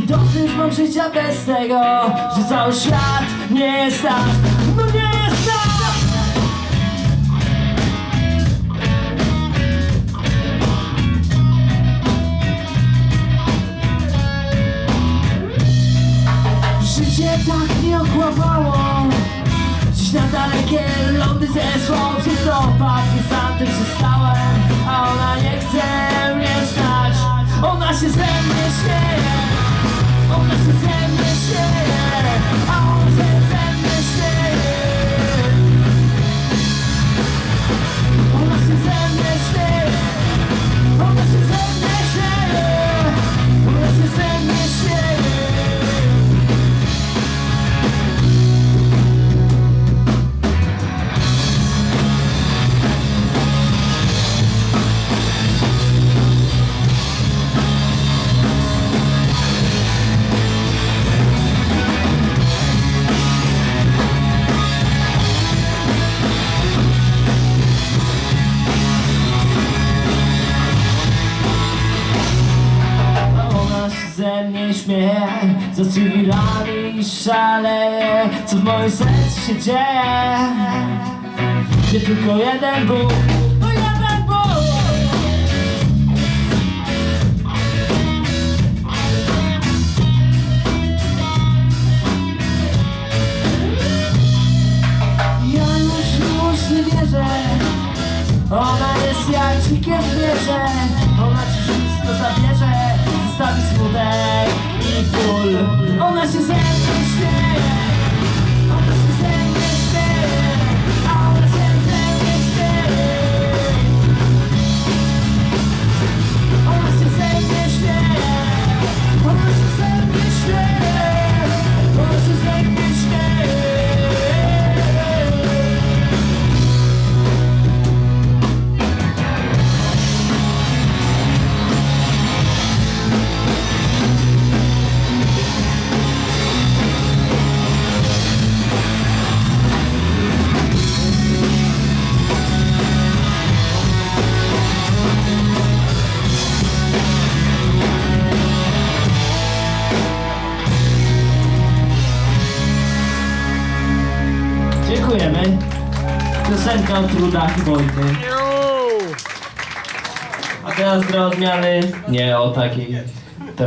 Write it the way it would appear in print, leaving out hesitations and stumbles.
I dosyć mam życia bez tego, że cały świat nie jest tak. No nie jest tak. Życie tak mnie okłamało. Dziś na dalekie lądy zesłał przez to Pakistanem przestałem, a ona nie chce mnie znać. Ona się ze mnie śmieje, ona się ze mnie śmieje, a on się ze mnie śmieje. Ona się ze mnie śmieje, ona się ze mnie śmieje, ona się ze mnie śmieje. Ze mnie śmieje, za cywilami szaleje. Co w moim sercu się dzieje? Gdzie tylko jeden Bóg, o jeden Bóg. Ja już nie wierzę. Ona jest jak dzikie zwierzę. Ona ci wszystko zabierze, zostawi smutek i ból. Ona się ze mnie śmieje, ona się ze mnie śmieje, a ona się ze mnie śmieje. Ona się ze mnie śmieje, ona się ze mnie śmieje, ona się ze mnie śmieje. Dziękujemy. Piosenka o trudach wojny. A teraz dla odmiany nie o takiej.